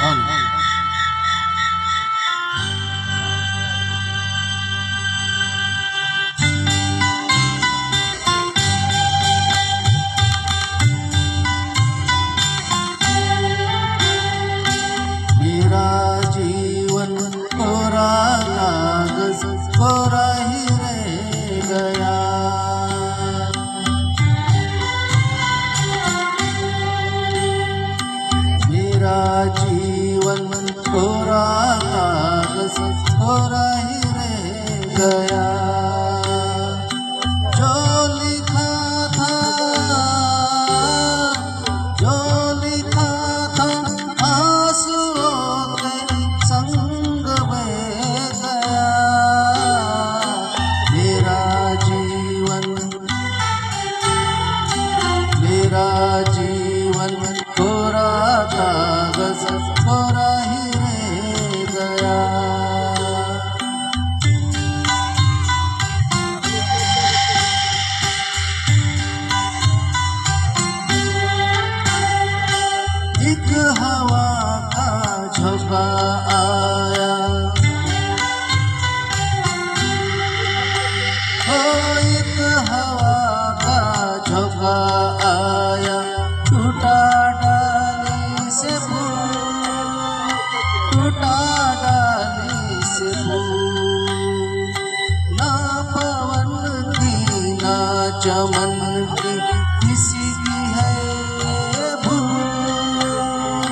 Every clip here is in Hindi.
मेरा जीवन कोरा कागज कोरा ही रह गया। मेरा जीवन कोरा कागज कोरा ही रह गया। जो लिखा था, जो लिखा था आंसुओं के संग बह गया। मेरा जीवन कोरा कागज कोरा ही रह गया। एक हवा का झोंका आया, एक हवा का झोंका आया, टूटा डाली से फूल, टूटा डाली से फूल। ना पवन की ना चमन की किसी की है भूल,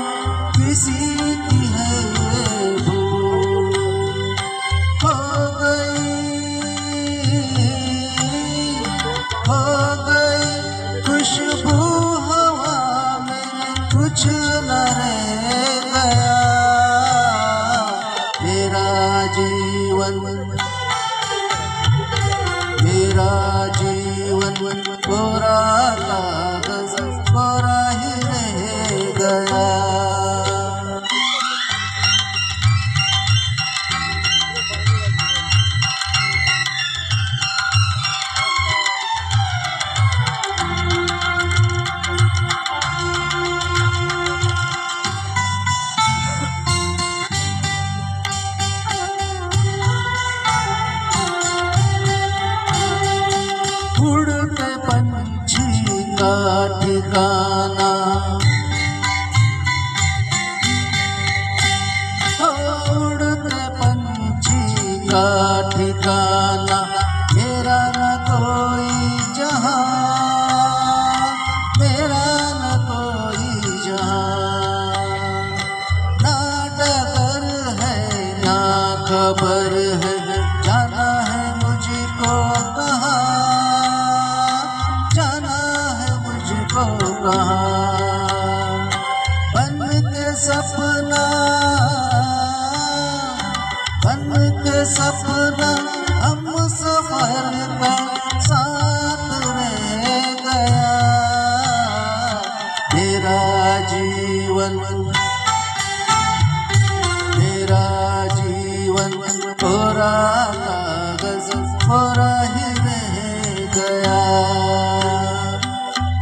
किसी की है भूल। हो गई खुशबू हवा में, कुछ न रह गया। मेरा जीवन कोरा कागज कोरा ही रह गया। उड़ते पंछी का ठिकाना, उड़ते पंछी का ठिकाना। मेरा न कोई जहां, मेरा न कोई जहां। ना डगर है ना खबर है, जाना है मुझको कहाँ, जाना है मुझको कहाँ। बन के सपना, बन के सपना हम सफर का साथ रह गया। मेरा जीवन कोरा कागज कोरा ही रह गया।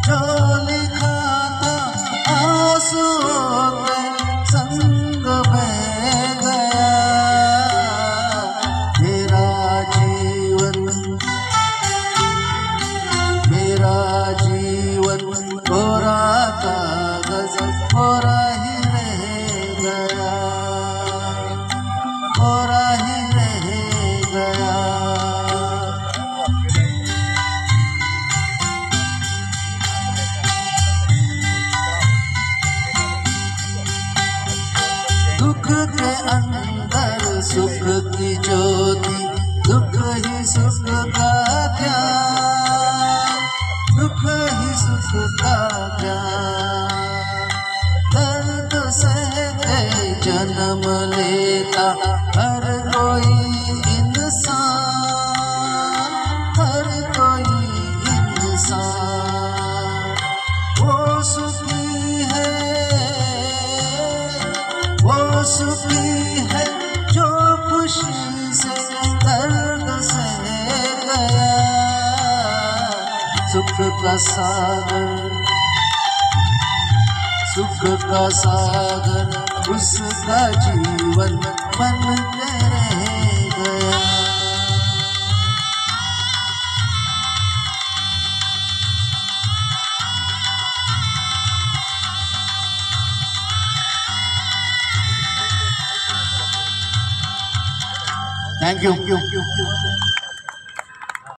जो लिखा था आंसुओं के संग बह गया। मेरा जीवन कोरा कागज कोरा ही रह गया, कोरा ही रह गया। दुख के अंदर सुख की ज्योति, दुख ही सुख का ध्यान, दुख ही सुख का ध्यान। दर्द सह जन्म लेता हर कोई इंसान, हर कोई इंसान। वो सुखी है, वो सुखी है जो खुशी से दर्द सह गया। सुख का सागर, सुख का सागर उसका जीवन बन के रह गया। Thank you.